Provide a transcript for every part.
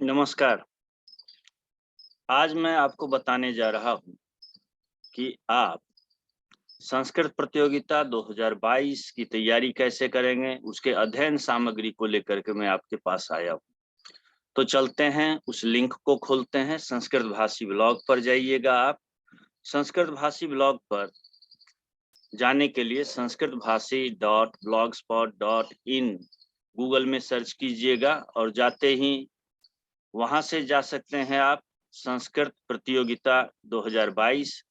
नमस्कार। आज मैं आपको बताने जा रहा हूँ कि आप संस्कृत प्रतियोगिता 2022 की तैयारी कैसे करेंगे, उसके अध्ययन सामग्री को लेकर के मैं आपके पास आया हूँ। तो चलते हैं, उस लिंक को खोलते हैं। संस्कृत भाषी ब्लॉग पर जाइएगा आप। संस्कृत भाषी ब्लॉग पर जाने के लिए sanskritbhashi.blogspot.in गूगल में सर्च कीजिएगा और जाते ही वहां से जा सकते हैं आप संस्कृत प्रतियोगिता 2022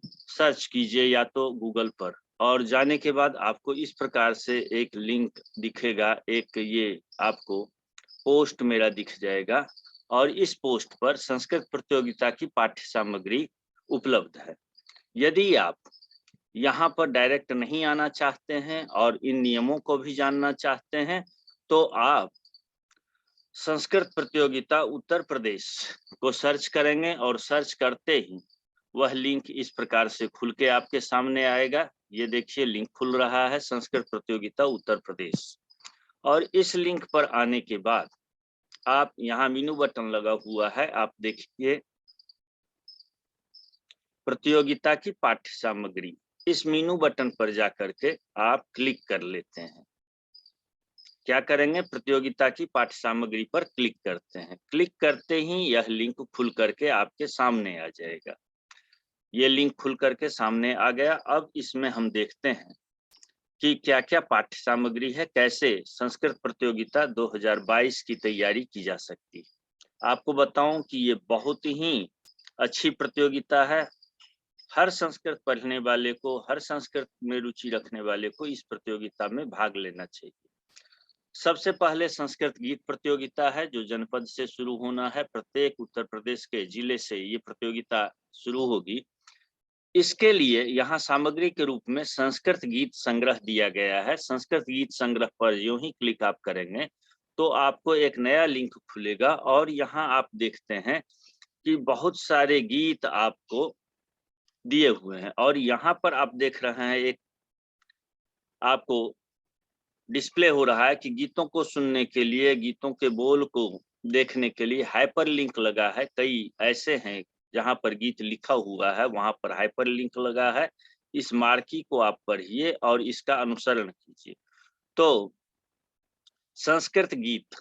सर्च कीजिए या तो गूगल पर, और जाने के बाद आपको इस प्रकार से एक लिंक दिखेगा। एक ये आपको पोस्ट मेरा दिख जाएगा और इस पोस्ट पर संस्कृत प्रतियोगिता की पाठ्य सामग्री उपलब्ध है। यदि आप यहाँ पर डायरेक्ट नहीं आना चाहते हैं और इन नियमों को भी जानना चाहते हैं तो आप संस्कृत प्रतियोगिता उत्तर प्रदेश को सर्च करेंगे और सर्च करते ही वह लिंक इस प्रकार से खुल के आपके सामने आएगा। ये देखिए लिंक खुल रहा है, संस्कृत प्रतियोगिता उत्तर प्रदेश। और इस लिंक पर आने के बाद आप यहाँ मेनू बटन लगा हुआ है, आप देखिए प्रतियोगिता की पाठ्य सामग्री। इस मेनू बटन पर जाकर के आप क्लिक कर लेते हैं। क्या करेंगे, प्रतियोगिता की पाठ्य सामग्री पर क्लिक करते हैं। क्लिक करते ही यह लिंक खुल करके आपके सामने आ जाएगा। ये लिंक खुल करके सामने आ गया। अब इसमें हम देखते हैं कि क्या क्या पाठ्य सामग्री है, कैसे संस्कृत प्रतियोगिता 2022 की तैयारी की जा सकती है। आपको बताऊं कि ये बहुत ही अच्छी प्रतियोगिता है। हर संस्कृत पढ़ने वाले को, हर संस्कृत में रुचि रखने वाले को इस प्रतियोगिता में भाग लेना चाहिए। सबसे पहले संस्कृत गीत प्रतियोगिता है जो जनपद से शुरू होना है। प्रत्येक उत्तर प्रदेश के जिले से ये प्रतियोगिता शुरू होगी। इसके लिए यहाँ सामग्री के रूप में संस्कृत गीत संग्रह दिया गया है। संस्कृत गीत संग्रह पर यूं ही क्लिक आप करेंगे तो आपको एक नया लिंक खुलेगा और यहाँ आप देखते हैं कि बहुत सारे गीत आपको दिए हुए हैं। और यहाँ पर आप देख रहे हैं एक आपको डिस्प्ले हो रहा है कि गीतों को सुनने के लिए, गीतों के बोल को देखने के लिए हाइपर लिंक लगा है। कई ऐसे हैं जहां पर गीत लिखा हुआ है, वहां पर हाइपर लिंक लगा है। इस मार्की को आप पढ़िए और इसका अनुसरण कीजिए। तो संस्कृत गीत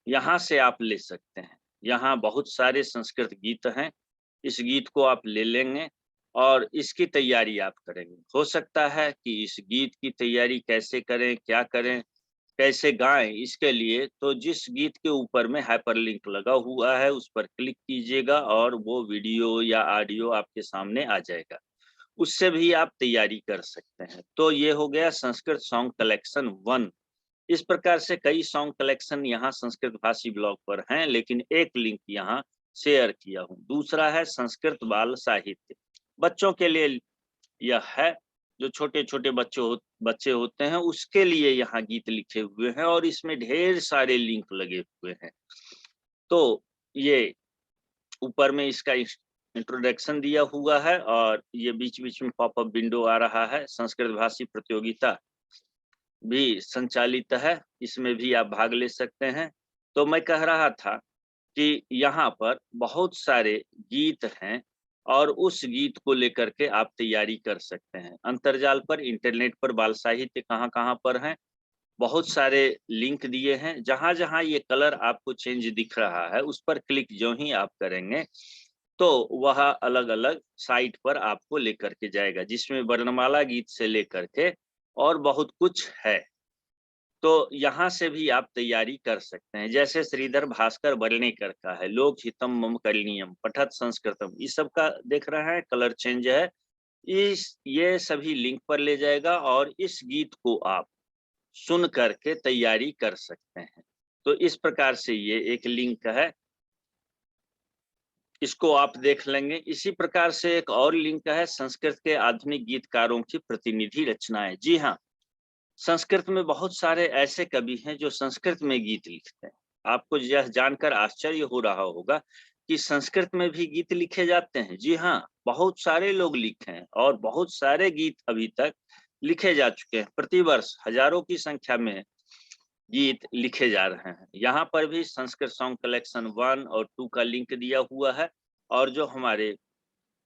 यहाँ से आप ले सकते हैं। यहाँ बहुत सारे संस्कृत गीत हैं। इस गीत को आप ले लेंगे और इसकी तैयारी आप करेंगे। हो सकता है कि इस गीत की तैयारी कैसे करें, क्या करें, कैसे गाएं, इसके लिए तो जिस गीत के ऊपर में हाइपरलिंक लगा हुआ है उस पर क्लिक कीजिएगा और वो वीडियो या ऑडियो आपके सामने आ जाएगा। उससे भी आप तैयारी कर सकते हैं। तो ये हो गया संस्कृत सॉन्ग कलेक्शन 1। इस प्रकार से कई सॉन्ग कलेक्शन यहाँ संस्कृत भाषी ब्लॉग पर हैं, लेकिन एक लिंक यहाँ शेयर किया हूँ। दूसरा है संस्कृत बाल साहित्य, बच्चों के लिए यह है। जो छोटे छोटे बच्चे होते हैं उसके लिए यहाँ गीत लिखे हुए हैं और इसमें ढेर सारे लिंक लगे हुए हैं। तो ये ऊपर में इसका इंट्रोडक्शन दिया हुआ है और ये बीच बीच में पॉपअप विंडो आ रहा है। संस्कृत भाषी प्रतियोगिता भी संचालित है, इसमें भी आप भाग ले सकते हैं। तो मैं कह रहा था कि यहाँ पर बहुत सारे गीत हैं और उस गीत को लेकर के आप तैयारी कर सकते हैं। अंतर्जाल पर, इंटरनेट पर बाल साहित्य कहाँ कहाँ पर हैं, बहुत सारे लिंक दिए हैं। जहाँ जहाँ ये कलर आपको चेंज दिख रहा है उस पर क्लिक जो ही आप करेंगे तो वह अलग अलग साइट पर आपको लेकर के जाएगा, जिसमें वर्णमाला गीत से लेकर के और बहुत कुछ है। तो यहाँ से भी आप तैयारी कर सकते हैं। जैसे श्रीधर भास्कर वर्णेकर का है, लोक हितम मम करणीयम पठत संस्कृतम, इस सब का देख रहे हैं कलर चेंज है। ये सभी लिंक पर ले जाएगा और इस गीत को आप सुन करके तैयारी कर सकते हैं। तो इस प्रकार से ये एक लिंक है, इसको आप देख लेंगे। इसी प्रकार से एक और लिंक है संस्कृत के आधुनिक गीतकारों की प्रतिनिधि रचनाएं। जी हाँ, संस्कृत में बहुत सारे ऐसे कवि हैं जो संस्कृत में गीत लिखते हैं। आपको यह जानकर आश्चर्य हो रहा होगा कि संस्कृत में भी गीत लिखे जाते हैं। जी हाँ, बहुत सारे लोग लिखे हैं और बहुत सारे गीत अभी तक लिखे जा चुके हैं। प्रतिवर्ष हजारों की संख्या में गीत लिखे जा रहे हैं। यहाँ पर भी संस्कृत सॉन्ग कलेक्शन 1 और 2 का लिंक दिया हुआ है और जो हमारे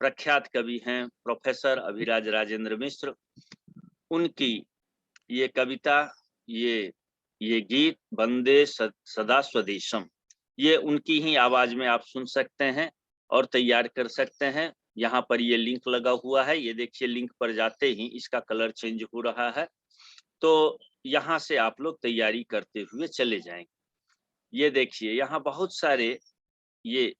प्रख्यात कवि हैं प्रोफेसर अभिराज राजेंद्र मिश्र, उनकी ये कविता, ये गीत वंदे सदा स्वदेशम, ये उनकी ही आवाज में आप सुन सकते हैं और तैयार कर सकते हैं। यहाँ पर ये लिंक लगा हुआ है, ये देखिए लिंक पर जाते ही इसका कलर चेंज हो रहा है, तो यहाँ से आप लोग तैयारी करते हुए चले जाएंगे। ये देखिए यहाँ बहुत सारे ये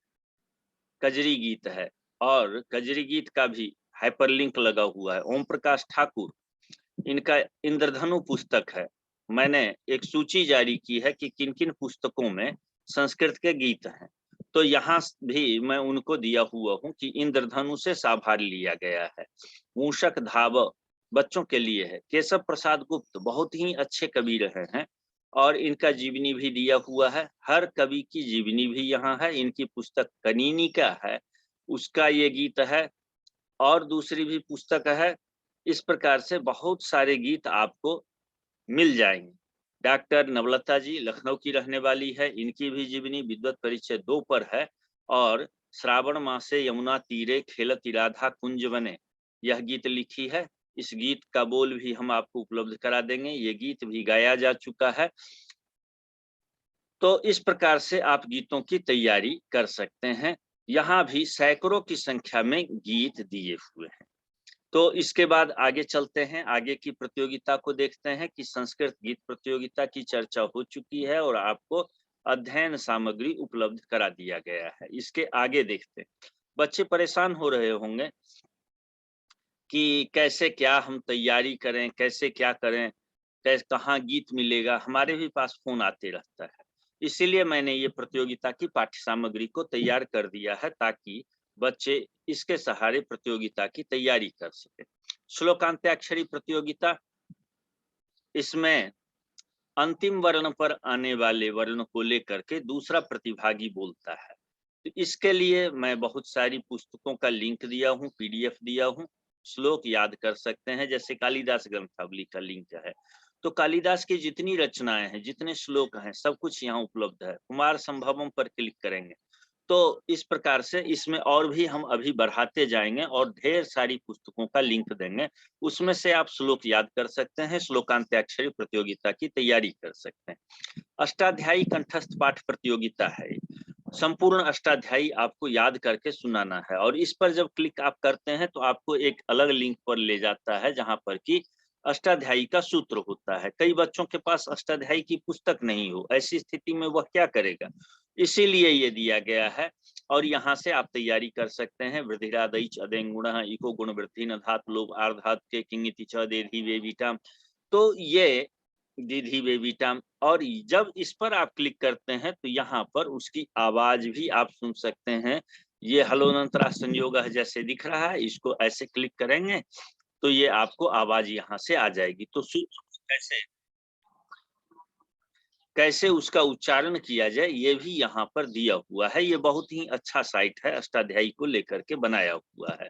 कजरी गीत है और कजरी गीत का भी हाइपरलिंक लगा हुआ है। ओम प्रकाश ठाकुर, इनका इंद्रधनु पुस्तक है। मैंने एक सूची जारी की है कि किन किन पुस्तकों में संस्कृत के गीत हैं, तो यहाँ भी मैं उनको दिया हुआ हूँ कि इंद्रधनु से साभार लिया गया है। मूषक धाव बच्चों के लिए है। केशव प्रसाद गुप्त बहुत ही अच्छे कवि रहे हैं और इनका जीवनी भी दिया हुआ है। हर कवि की जीवनी भी यहाँ है। इनकी पुस्तक कनीनी का है, उसका ये गीत है और दूसरी भी पुस्तक है। इस प्रकार से बहुत सारे गीत आपको मिल जाएंगे। डॉक्टर नवलता जी लखनऊ की रहने वाली है, इनकी भी जीवनी विद्वत परिचय 2 पर है और श्रावण मासे यमुना तीरे खेलत राधा कुंज बने, यह गीत लिखी है। इस गीत का बोल भी हम आपको उपलब्ध करा देंगे, ये गीत भी गाया जा चुका है। तो इस प्रकार से आप गीतों की तैयारी कर सकते हैं। यहाँ भी सैकड़ों की संख्या में गीत दिए हुए हैं। तो इसके बाद आगे चलते हैं, आगे की प्रतियोगिता को देखते हैं कि संस्कृत गीत प्रतियोगिता की चर्चा हो चुकी है और आपको अध्ययन सामग्री उपलब्ध करा दिया गया है। इसके आगे देखते हैं। बच्चे परेशान हो रहे होंगे कि कैसे क्या हम तैयारी करें, कैसे क्या करें, कैसे कहाँ गीत मिलेगा। हमारे भी पास फोन आते रहता है, इसीलिए मैंने ये प्रतियोगिता की पाठ्य सामग्री को तैयार कर दिया है ताकि बच्चे इसके सहारे प्रतियोगिता की तैयारी कर सके। श्लोकांत्याक्षरी प्रतियोगिता, इसमें अंतिम वर्ण पर आने वाले वर्ण को लेकर के दूसरा प्रतिभागी बोलता है। तो इसके लिए मैं बहुत सारी पुस्तकों का लिंक दिया हूँ, पीडीएफ दिया हूँ। श्लोक याद कर सकते हैं, जैसे कालिदास ग्रंथावली का लिंक है। तो कालिदास की जितनी रचनाएं हैं, जितने श्लोक हैं, सब कुछ यहाँ उपलब्ध है। कुमार संभवम पर क्लिक करेंगे तो इस प्रकार से इसमें और भी हम अभी बढ़ाते जाएंगे और ढेर सारी पुस्तकों का लिंक देंगे। उसमें से आप श्लोक याद कर सकते हैं, श्लोकांत्याक्षरी प्रतियोगिता की तैयारी कर सकते हैं। अष्टाध्यायी कंठस्थ पाठ प्रतियोगिता है। संपूर्ण अष्टाध्यायी आपको याद करके सुनाना है और इस पर जब क्लिक आप करते हैं तो आपको एक अलग लिंक पर ले जाता है जहां पर कि अष्टाध्यायी का सूत्र होता है। कई बच्चों के पास अष्टाध्यायी की पुस्तक नहीं हो, ऐसी स्थिति में वह क्या करेगा, इसीलिए ये दिया गया है और यहाँ से आप तैयारी कर सकते हैं। वृद्धिरादैच अदेंगुण इको गुण वृद्धि न धात लोभ आर्धात के किंगिति च देधी वे विटाम, तो ये दीधी वे विटाम। और जब इस पर आप क्लिक करते हैं तो यहाँ पर उसकी आवाज भी आप सुन सकते हैं। ये हलोनंतरा संयोग जैसे दिख रहा है, इसको ऐसे क्लिक करेंगे तो ये आपको आवाज यहाँ से आ जाएगी। तो कैसे कैसे उसका उच्चारण किया जाए ये भी यहाँ पर दिया हुआ है। ये बहुत ही अच्छा साइट है, अष्टाध्यायी को लेकर के बनाया हुआ है।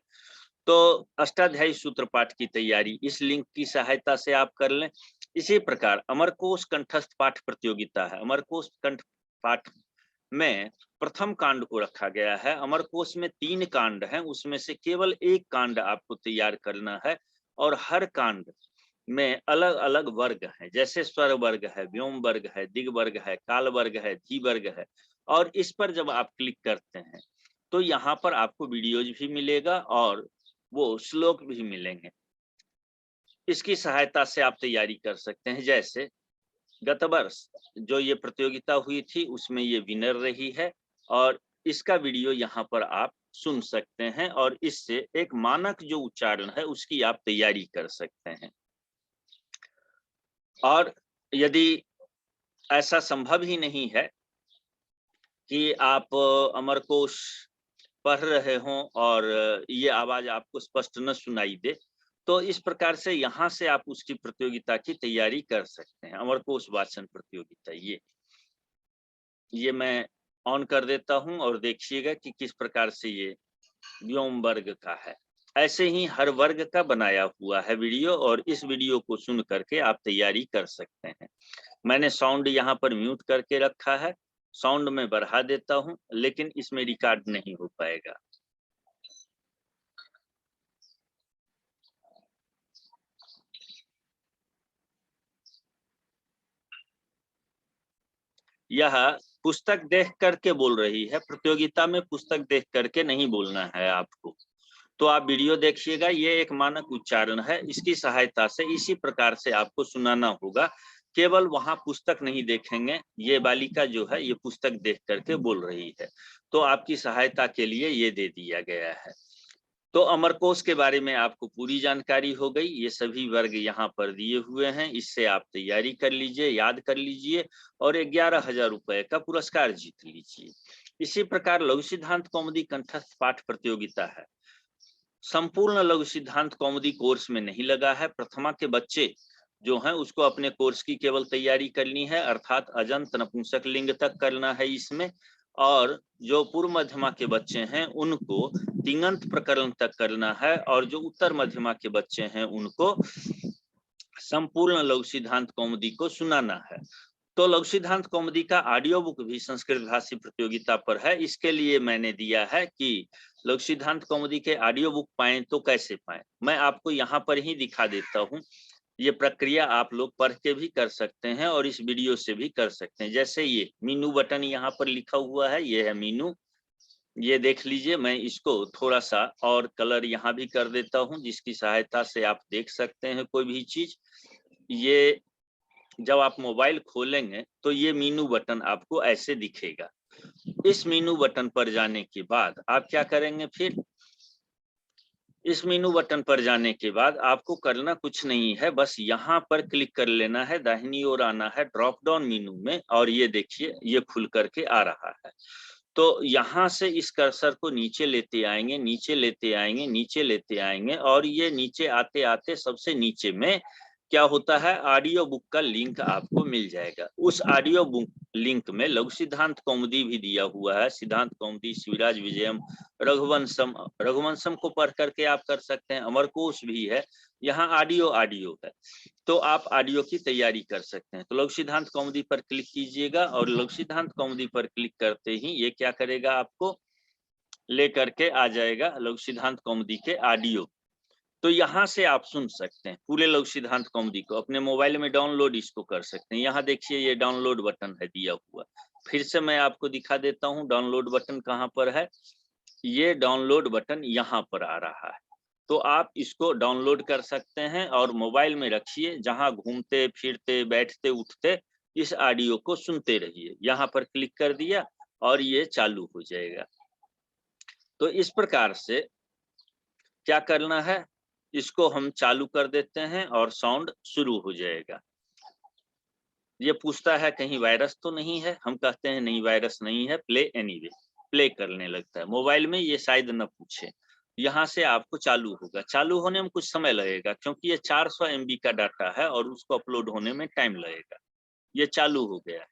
तो अष्टाध्यायी सूत्र पाठ की तैयारी इस लिंक की सहायता से आप कर लें। इसी प्रकार अमरकोश कंठस्थ पाठ प्रतियोगिता है। अमरकोश कंठ पाठ में प्रथम कांड को रखा गया है। अमरकोश में 3 कांड हैं, उसमें से केवल एक कांड आपको तैयार करना है और हर कांड में अलग अलग वर्ग हैं, जैसे स्वर वर्ग है, व्योम वर्ग है, दिग वर्ग है, काल वर्ग है, धी वर्ग है। और इस पर जब आप क्लिक करते हैं तो यहाँ पर आपको वीडियोज भी मिलेगा और वो श्लोक भी मिलेंगे। इसकी सहायता से आप तैयारी कर सकते हैं। जैसे गत वर्ष जो ये प्रतियोगिता हुई थी उसमें ये विनर रही है और इसका वीडियो यहाँ पर आप सुन सकते हैं और इससे एक मानक जो उच्चारण है उसकी आप तैयारी कर सकते हैं। और यदि ऐसा संभव ही नहीं है कि आप अमरकोश पढ़ रहे हों और ये आवाज आपको स्पष्ट न सुनाई दे, तो इस प्रकार से यहाँ से आप उसकी प्रतियोगिता की तैयारी कर सकते हैं। अमरकोश वाचन प्रतियोगिता ये मैं ऑन कर देता हूं और देखिएगा कि किस प्रकार से ये व्योम वर्ग का है। ऐसे ही हर वर्ग का बनाया हुआ है वीडियो और इस वीडियो को सुन करके आप तैयारी कर सकते हैं। मैंने साउंड यहाँ पर म्यूट करके रखा है, साउंड में बढ़ा देता हूं, लेकिन इसमें रिकॉर्ड नहीं हो पाएगा। यह पुस्तक देख करके बोल रही है, प्रतियोगिता में पुस्तक देख करके नहीं बोलना है आपको। तो आप वीडियो देखिएगा, ये एक मानक उच्चारण है, इसकी सहायता से इसी प्रकार से आपको सुनाना होगा। केवल वहां पुस्तक नहीं देखेंगे, ये बालिका जो है ये पुस्तक देख करके बोल रही है। तो आपकी सहायता के लिए ये दे दिया गया है। तो अमरकोश के बारे में आपको पूरी जानकारी हो गई, ये सभी वर्ग यहाँ पर दिए हुए हैं, इससे आप तैयारी कर लीजिए, याद कर लीजिए और 11,000 रुपए का पुरस्कार जीत लीजिए। इसी प्रकार लघु सिद्धांत कौमुदी कंठस्थ पाठ प्रतियोगिता है, संपूर्ण लघु सिद्धांत कौमुदी कोर्स में नहीं लगा है। प्रथमा के बच्चे जो हैं उसको अपने कोर्स की केवल तैयारी करनी है, अर्थात अजंत नपुंसक लिंग तक करना है इसमें, और जो पूर्व मध्यमा के बच्चे हैं उनको तिङंत प्रकरण तक करना है, और जो उत्तर मध्यमा के बच्चे हैं उनको संपूर्ण लघु सिद्धांत कौमुदी को सुनाना है। तो लघु सिद्धांत कौमुदी का ऑडियो बुक भी संस्कृत भाषी प्रतियोगिता पर है। इसके लिए मैंने दिया है कि लघु सिद्धांत कौमुदी के ऑडियो बुक पाएं तो कैसे पाएं, मैं आपको यहाँ पर ही दिखा देता हूँ। ये प्रक्रिया आप लोग पढ़ के भी कर सकते हैं और इस वीडियो से भी कर सकते हैं। जैसे ये मीनू बटन यहाँ पर लिखा हुआ है, ये है मीनू, ये देख लीजिए। मैं इसको थोड़ा सा और कलर यहाँ भी कर देता हूँ, जिसकी सहायता से आप देख सकते हैं कोई भी चीज। ये जब आप मोबाइल खोलेंगे तो ये मीनू बटन आपको ऐसे दिखेगा। इस मीनू बटन पर जाने के बाद आप क्या करेंगे, फिर इस मीनू बटन पर जाने के बाद आपको करना कुछ नहीं है, बस यहाँ पर क्लिक कर लेना है, दाहिनी ओर आना है ड्रॉप डाउन मीनू में, और ये देखिए ये खुल करके आ रहा है। तो यहाँ से इस कर्सर को नीचे लेते आएंगे, नीचे लेते आएंगे, नीचे लेते आएंगे, और ये नीचे आते आते सबसे नीचे में क्या होता है, ऑडियो बुक का लिंक आपको मिल जाएगा। उस ऑडियो बुक लिंक में लघु सिद्धांत कौमुदी भी दिया हुआ है, सिद्धांत कौमुदी, शिवराज विजयम, रघुवंशम को पढ़ करके आप कर सकते हैं, अमरकोश भी है, यहाँ ऑडियो है, तो आप ऑडियो की तैयारी कर सकते हैं। तो लघु सिद्धांत कौमुदी पर क्लिक कीजिएगा, और लघु सिद्धांत कौमुदी पर क्लिक करते ही ये क्या करेगा, आपको ले करके आ जाएगा लघु सिद्धांत कौमुदी के ऑडियो। तो यहाँ से आप सुन सकते हैं पूरे लघु सिद्धांत कौमुदी को, अपने मोबाइल में डाउनलोड इसको कर सकते हैं। यहाँ देखिए ये डाउनलोड बटन है दिया हुआ, फिर से मैं आपको दिखा देता हूँ डाउनलोड बटन कहाँ पर है। ये डाउनलोड बटन यहाँ पर आ रहा है, तो आप इसको डाउनलोड कर सकते हैं और मोबाइल में रखिए, जहां घूमते फिरते बैठते उठते इस ऑडियो को सुनते रहिए। यहाँ पर क्लिक कर दिया और ये चालू हो जाएगा। तो इस प्रकार से क्या करना है, इसको हम चालू कर देते हैं और साउंड शुरू हो जाएगा। ये पूछता है कहीं वायरस तो नहीं है, हम कहते हैं नहीं वायरस नहीं है, प्ले एनीवे, प्ले करने लगता है। मोबाइल में ये शायद न पूछे, यहाँ से आपको चालू होगा। चालू होने में कुछ समय लगेगा क्योंकि ये 400 MB का डाटा है और उसको अपलोड होने में टाइम लगेगा। ये चालू हो गया है,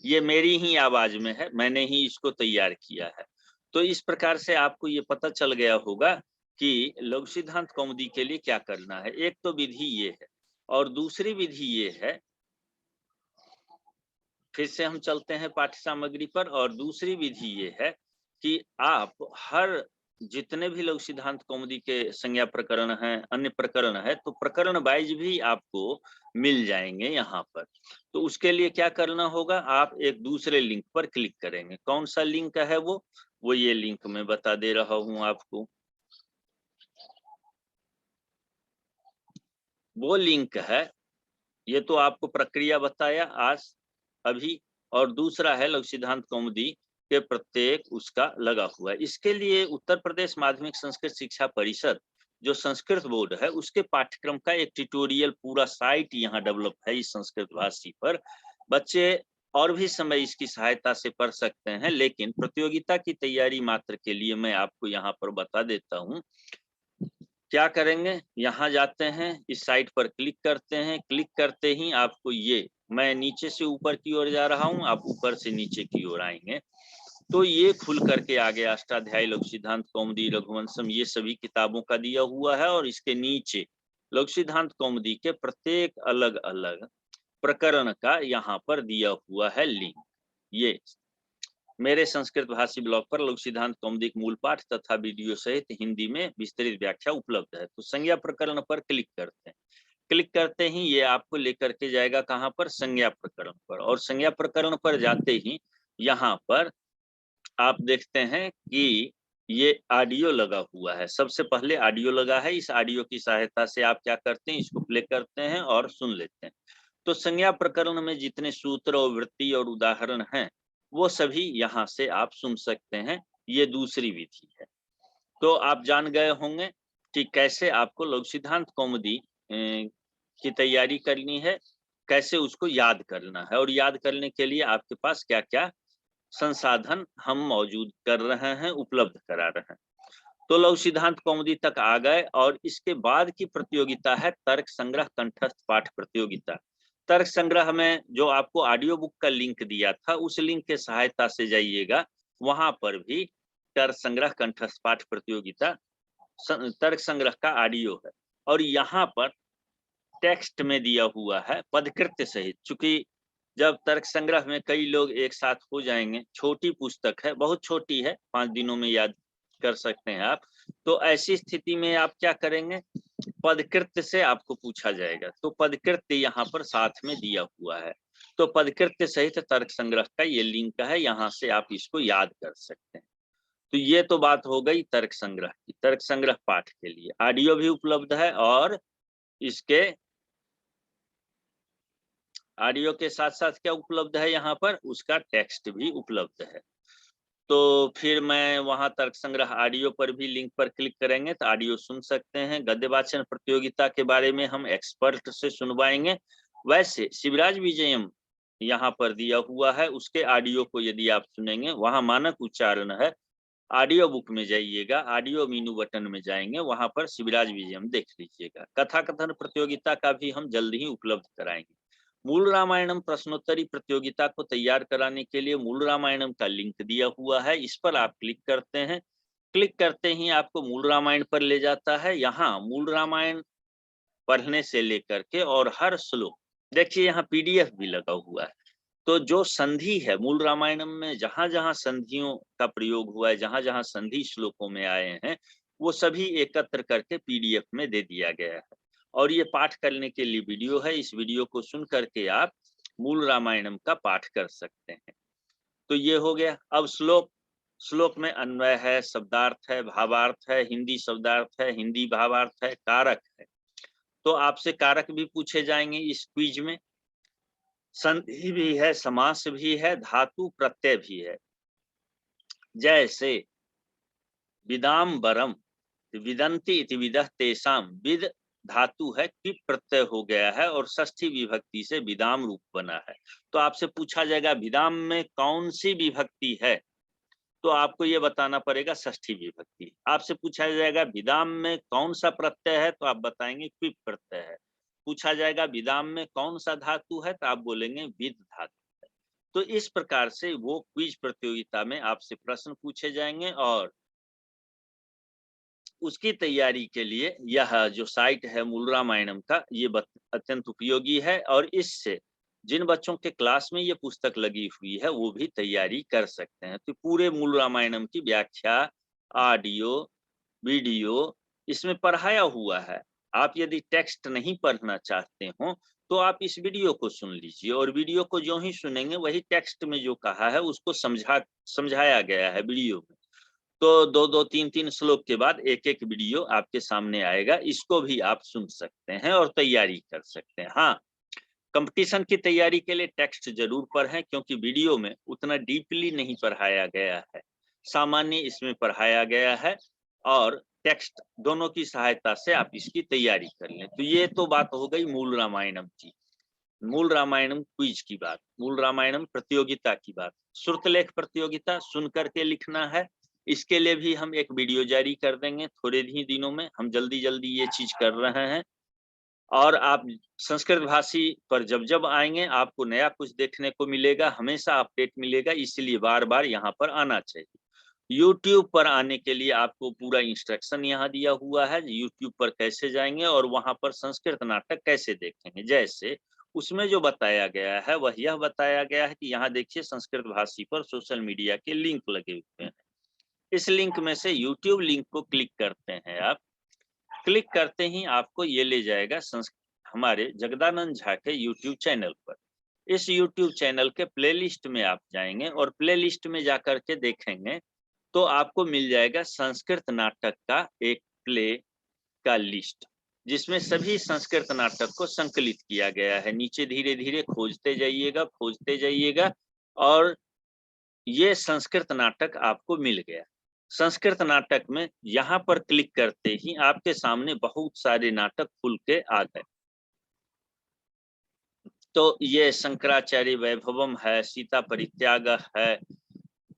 ये मेरी ही आवाज में है, मैंने ही इसको तैयार किया है। तो इस प्रकार से आपको ये पता चल गया होगा कि लघु सिद्धांत कौमुदी के लिए क्या करना है। एक तो विधि ये है, और दूसरी विधि ये है, फिर से हम चलते हैं पाठ्य सामग्री पर, और दूसरी विधि ये है कि आप हर जितने भी लघु सिद्धांत कौमुदी के संज्ञा प्रकरण हैं, अन्य प्रकरण है, तो प्रकरण वाइज भी आपको मिल जाएंगे यहाँ पर। तो उसके लिए क्या करना होगा, आप एक दूसरे लिंक पर क्लिक करेंगे। कौन सा लिंक है वो ये लिंक मैं बता दे रहा हूँ आपको। वो लिंक है, ये तो आपको प्रक्रिया बताया आज अभी, और दूसरा है लघु सिद्धांत कौमुदी के प्रत्येक उसका लगा हुआ है। इसके लिए उत्तर प्रदेश माध्यमिक संस्कृत शिक्षा परिषद जो संस्कृत बोर्ड है उसके पाठ्यक्रम का एक ट्यूटोरियल पूरा साइट यहाँ डेवलप है इस संस्कृत भाषी पर। बच्चे और भी समय इसकी सहायता से पढ़ सकते हैं, लेकिन प्रतियोगिता की तैयारी मात्र के लिए मैं आपको यहाँ पर बता देता हूँ। क्या करेंगे, यहाँ जाते हैं, इस साइट पर क्लिक करते हैं, क्लिक करते ही आपको ये, मैं नीचे से ऊपर की ओर जा रहा हूँ, आप ऊपर से नीचे की ओर आएंगे, तो ये खुल करके आ गया अष्टाध्यायी लघु सिद्धांत कौमुदी रघुवंशम, ये सभी किताबों का दिया हुआ है। और इसके नीचे लघु सिद्धांत कौमुदी के प्रत्येक अलग अलग प्रकरण का यहाँ पर दिया हुआ है लिंक। ये मेरे संस्कृत भाषी ब्लॉग पर लघु सिद्धांत कौमुदी मूल पाठ तथा वीडियो सहित हिंदी में विस्तृत व्याख्या उपलब्ध है। तो संज्ञा प्रकरण पर क्लिक करते हैं। क्लिक करते ही ये आपको लेकर के जाएगा कहाँ पर, संज्ञा प्रकरण पर। और संज्ञा प्रकरण पर जाते ही यहाँ पर आप देखते हैं कि ये ऑडियो लगा हुआ है। सबसे पहले ऑडियो लगा है। इस ऑडियो की सहायता से आप क्या करते हैं, इसको प्ले करते हैं और सुन लेते हैं। तो संज्ञा प्रकरण में जितने सूत्र और वृत्ति और उदाहरण हैं वो सभी यहाँ से आप सुन सकते हैं। ये दूसरी विधि है। तो आप जान गए होंगे कि कैसे आपको लघु सिद्धांत कौमुदी की तैयारी करनी है, कैसे उसको याद करना है, और याद करने के लिए आपके पास क्या क्या संसाधन हम मौजूद कर रहे हैं, उपलब्ध करा रहे हैं। तो लघु सिद्धांत कौमुदी तक आ गए और इसके बाद की प्रतियोगिता है तर्क संग्रह कंठस्थ पाठ प्रतियोगिता। तर्क संग्रह में जो आपको ऑडियो बुक का लिंक दिया था उस लिंक के सहायता से जाइएगा, वहां पर भी तर्क संग्रह कंठस्थ पाठ प्रतियोगिता तर्क संग्रह का ऑडियो है। और यहाँ पर टेक्स्ट में दिया हुआ है पदकृत्य सहित। चूंकि जब तर्क संग्रह में कई लोग एक साथ हो जाएंगे, छोटी पुस्तक है, बहुत छोटी है, 5 दिनों में याद कर सकते हैं आप, तो ऐसी स्थिति में आप क्या करेंगे, पदकृत्य से आपको पूछा जाएगा। तो पदकृत्य यहाँ पर साथ में दिया हुआ है। तो पदकृत्य सहित तर्क संग्रह का ये लिंक है, यहाँ से आप इसको याद कर सकते हैं। तो ये तो बात हो गई तर्क संग्रह की। तर्क संग्रह पाठ के लिए ऑडियो भी उपलब्ध है और इसके ऑडियो के साथ साथ क्या उपलब्ध है यहाँ पर, उसका टेक्स्ट भी उपलब्ध है। तो फिर मैं वहां तर्क संग्रह ऑडियो पर भी लिंक पर क्लिक करेंगे तो ऑडियो सुन सकते हैं। गद्य वाचन प्रतियोगिता के बारे में हम एक्सपर्ट से सुनवाएंगे। वैसे शिवराज विजयम यहाँ पर दिया हुआ है, उसके ऑडियो को यदि आप सुनेंगे, वहां मानक उच्चारण है। ऑडियो बुक में जाइएगा, ऑडियो मीनू बटन में जाएंगे, वहां पर शिवराज विजयम देख लीजिएगा। कथा कथन प्रतियोगिता का भी हम जल्द ही उपलब्ध कराएंगे। मूल रामायणम प्रश्नोत्तरी प्रतियोगिता को तैयार कराने के लिए मूल रामायणम का लिंक दिया हुआ है, इस पर आप क्लिक करते हैं। क्लिक करते ही आपको मूल रामायण पर ले जाता है। यहाँ मूल रामायण पढ़ने से लेकर के और हर श्लोक, देखिए यहाँ पीडीएफ भी लगा हुआ है। तो जो संधि है मूल रामायणम में, जहां जहां संधियों का प्रयोग हुआ है, जहां जहां संधि श्लोकों में आए हैं, वो सभी एकत्र करके पीडीएफ में दे दिया गया है। और ये पाठ करने के लिए वीडियो है, इस वीडियो को सुन करके आप मूल रामायणम का पाठ कर सकते हैं। तो ये हो गया। अब श्लोक, श्लोक में अन्वय है, शब्दार्थ है, भावार्थ है, हिंदी शब्दार्थ है, हिंदी भावार्थ है, कारक है। तो आपसे कारक भी पूछे जाएंगे इस क्विज में, संधि भी है, समास भी है, धातु प्रत्यय भी है। जैसे विदाम्बरम, विदंती इति विदः तेषाम, विद धातु है, कि प्रत्यय हो गया है और षष्ठी विभक्ति से विदाम रूप बना है। तो आपसे पूछा जाएगा विदाम में कौन सी विभक्ति है, तो आपको ये बताना पड़ेगा षष्ठी विभक्ति। आपसे पूछा जाएगा विदाम में कौन सा प्रत्यय है, तो आप बताएंगे क्विप प्रत्यय है। पूछा जाएगा विदाम में कौन सा धातु है, तो आप बोलेंगे विद धातु है। तो इस प्रकार से वो क्विज प्रतियोगिता में आपसे प्रश्न पूछे जाएंगे और उसकी तैयारी के लिए यह जो साइट है मूल रामायणम का, ये अत्यंत उपयोगी है। और इससे जिन बच्चों के क्लास में ये पुस्तक लगी हुई है वो भी तैयारी कर सकते हैं। तो पूरे मूल रामायणम की व्याख्या, ऑडियो, वीडियो इसमें पढ़ाया हुआ है। आप यदि टेक्स्ट नहीं पढ़ना चाहते हो तो आप इस वीडियो को सुन लीजिए, और वीडियो को जो ही सुनेंगे वही टेक्स्ट में जो कहा है उसको समझाया गया है वीडियो में। तो 2-2, 3-3 श्लोक के बाद एक एक वीडियो आपके सामने आएगा, इसको भी आप सुन सकते हैं और तैयारी कर सकते हैं। हाँ, कंपटीशन की तैयारी के लिए टेक्स्ट जरूर पढ़ें, क्योंकि वीडियो में उतना डीपली नहीं पढ़ाया गया है, सामान्य इसमें पढ़ाया गया है, और टेक्स्ट दोनों की सहायता से आप इसकी तैयारी कर लें। तो ये तो बात हो गई मूल रामायणम की, मूल रामायणम क्विज की बात, मूल रामायणम प्रतियोगिता की बात। श्रुतलेख प्रतियोगिता सुन करके लिखना है, इसके लिए भी हम एक वीडियो जारी कर देंगे थोड़े ही दिनों में। हम जल्दी जल्दी ये चीज कर रहे हैं, और आप संस्कृत भाषी पर जब जब आएंगे आपको नया कुछ देखने को मिलेगा, हमेशा अपडेट मिलेगा, इसलिए बार बार यहाँ पर आना चाहिए। YouTube पर आने के लिए आपको पूरा इंस्ट्रक्शन यहाँ दिया हुआ है, YouTube पर कैसे जाएंगे और वहां पर संस्कृत नाटक कैसे देखेंगे। जैसे उसमें जो बताया गया है वह यह बताया गया है कि यहाँ देखिए संस्कृत भाषी पर सोशल मीडिया के लिंक लगे हुए हैं। इस लिंक में से YouTube लिंक को क्लिक करते हैं आप। क्लिक करते ही आपको ये ले जाएगा हमारे जगदानंद झा के YouTube चैनल पर। इस YouTube चैनल के प्लेलिस्ट में आप जाएंगे और प्लेलिस्ट में जाकर के देखेंगे तो आपको मिल जाएगा संस्कृत नाटक का एक प्ले का लिस्ट, जिसमें सभी संस्कृत नाटक को संकलित किया गया है। नीचे धीरे धीरे खोजते जाइएगा और ये संस्कृत नाटक आपको मिल गया। संस्कृत नाटक में यहाँ पर क्लिक करते ही आपके सामने बहुत सारे नाटक खुल के आ गए। तो ये शंकराचार्य वैभवम है, सीता परित्याग है,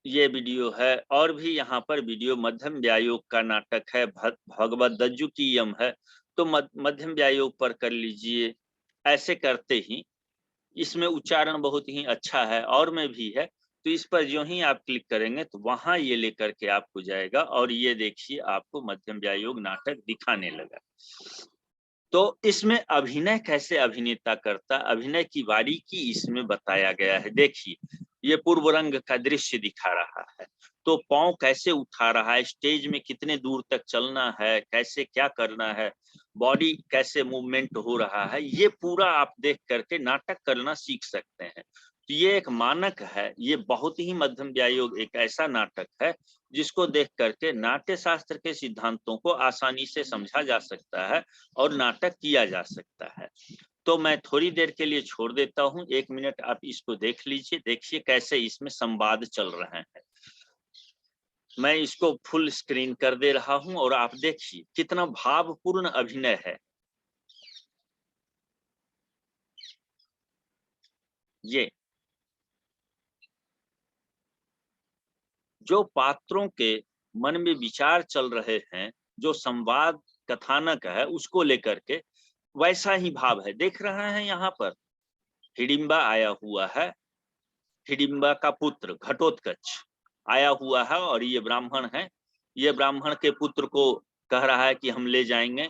ये वीडियो है, और भी यहाँ पर वीडियो मध्यम व्यायोग का नाटक है, भगवत दज्जुकीयम है, तो मध्यम व्यायोग पर कर लीजिए। ऐसे करते ही इसमें उच्चारण बहुत ही अच्छा है और में भी है, तो इस पर जो ही आप क्लिक करेंगे तो वहां ये लेकर के आपको जाएगा और ये देखिए आपको मध्यम व्यायोग नाटक दिखाने लगा। तो इसमें अभिनय कैसे अभिनेता करता, अभिनय की बारीकी इसमें बताया गया है। देखिए ये पूर्व रंग का दृश्य दिखा रहा है, तो पांव कैसे उठा रहा है, स्टेज में कितने दूर तक चलना है, कैसे क्या करना है, बॉडी कैसे मूवमेंट हो रहा है, ये पूरा आप देख करके नाटक करना सीख सकते हैं। तो ये एक मानक है, ये बहुत ही मध्यम व्यायोग एक ऐसा नाटक है जिसको देख करके नाट्य शास्त्र के सिद्धांतों को आसानी से समझा जा सकता है और नाटक किया जा सकता है। तो मैं थोड़ी देर के लिए छोड़ देता हूं, 1 मिनट आप इसको देख लीजिए, देखिए कैसे इसमें संवाद चल रहे हैं। मैं इसको फुल स्क्रीन कर दे रहा हूं और आप देखिए कितना भावपूर्ण अभिनय है। ये जो पात्रों के मन में विचार चल रहे हैं, जो संवाद कथानक है उसको लेकर के वैसा ही भाव है। देख रहे हैं यहाँ पर हिडिंबा आया हुआ है, हिडिंबा का पुत्र घटोत्कच आया हुआ है और ये ब्राह्मण है। ये ब्राह्मण के पुत्र को कह रहा है कि हम ले जाएंगे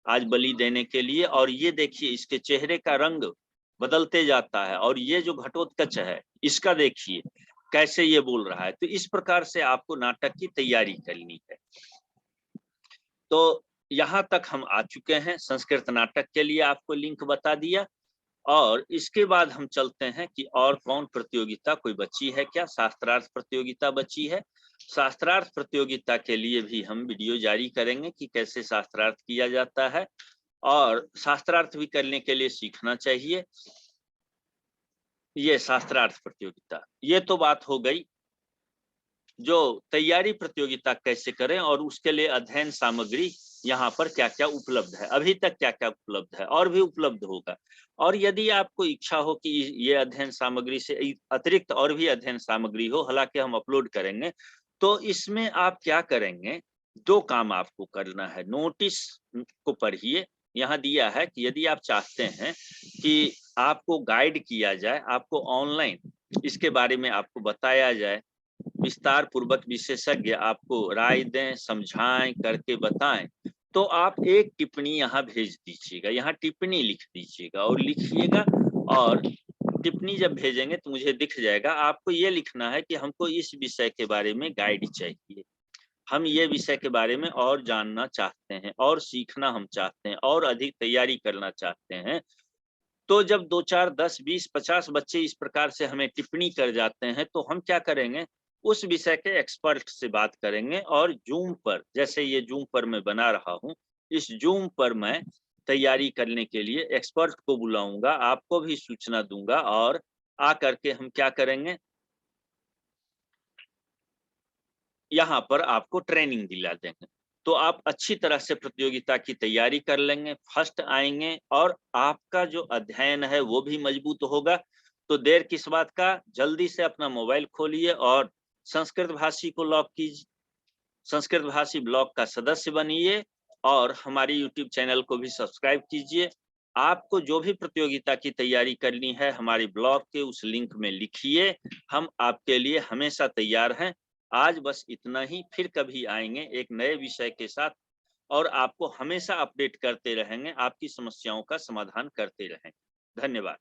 आज बलि देने के लिए, और ये देखिए इसके चेहरे का रंग बदलते जाता है और ये जो घटोत्कच है इसका देखिए कैसे ये बोल रहा है। तो इस प्रकार से आपको नाटक की तैयारी करनी है। तो यहाँ तक हम आ चुके हैं, संस्कृत नाटक के लिए आपको लिंक बता दिया, और इसके बाद हम चलते हैं कि और कौन प्रतियोगिता कोई बची है क्या। शास्त्रार्थ प्रतियोगिता बची है। शास्त्रार्थ प्रतियोगिता के लिए भी हम वीडियो जारी करेंगे कि कैसे शास्त्रार्थ किया जाता है, और शास्त्रार्थ भी करने के लिए सीखना चाहिए। ये शास्त्रार्थ प्रतियोगिता, ये तो बात हो गई जो तैयारी प्रतियोगिता कैसे करें और उसके लिए अध्ययन सामग्री यहाँ पर क्या क्या उपलब्ध है, अभी तक क्या क्या उपलब्ध है और भी उपलब्ध होगा। और यदि आपको इच्छा हो कि ये अध्ययन सामग्री से अतिरिक्त और भी अध्ययन सामग्री हो, हालांकि हम अपलोड करेंगे, तो इसमें आप क्या करेंगे, 2 काम आपको करना है। नोटिस को पढ़िए, यहाँ दिया है कि यदि आप चाहते हैं कि आपको गाइड किया जाए, आपको ऑनलाइन इसके बारे में आपको बताया जाए, विस्तार पूर्वक विशेषज्ञ आपको राय दें, समझाएं, करके बताएं, तो आप एक टिप्पणी यहाँ भेज दीजिएगा, यहाँ टिप्पणी लिख दीजिएगा और लिखिएगा, और टिप्पणी जब भेजेंगे तो मुझे दिख जाएगा। आपको ये लिखना है कि हमको इस विषय के बारे में गाइड चाहिए, हम ये विषय के बारे में और जानना चाहते हैं और सीखना हम चाहते हैं और अधिक तैयारी करना चाहते हैं। तो जब 2, 4, 10, 20, 50 बच्चे इस प्रकार से हमें टिप्पणी कर जाते हैं, तो हम क्या करेंगे, उस विषय के एक्सपर्ट से बात करेंगे, और जूम पर, जैसे ये जूम पर मैं बना रहा हूँ, इस जूम पर मैं तैयारी करने के लिए एक्सपर्ट को बुलाऊंगा, आपको भी सूचना दूंगा, और आ करके हम क्या करेंगे, यहाँ पर आपको ट्रेनिंग दिला देंगे। तो आप अच्छी तरह से प्रतियोगिता की तैयारी कर लेंगे, फर्स्ट आएंगे, और आपका जो अध्ययन है वो भी मजबूत होगा। तो देर किस बात का, जल्दी से अपना मोबाइल खोलिए और संस्कृत भाषी को लॉक कीजिए, संस्कृत भाषी ब्लॉग का सदस्य बनिए, और हमारी YouTube चैनल को भी सब्सक्राइब कीजिए। आपको जो भी प्रतियोगिता की तैयारी करनी है हमारे ब्लॉग के उस लिंक में लिखिए, हम आपके लिए हमेशा तैयार हैं। आज बस इतना ही, फिर कभी आएंगे एक नए विषय के साथ और आपको हमेशा अपडेट करते रहेंगे, आपकी समस्याओं का समाधान करते रहेंगे। धन्यवाद।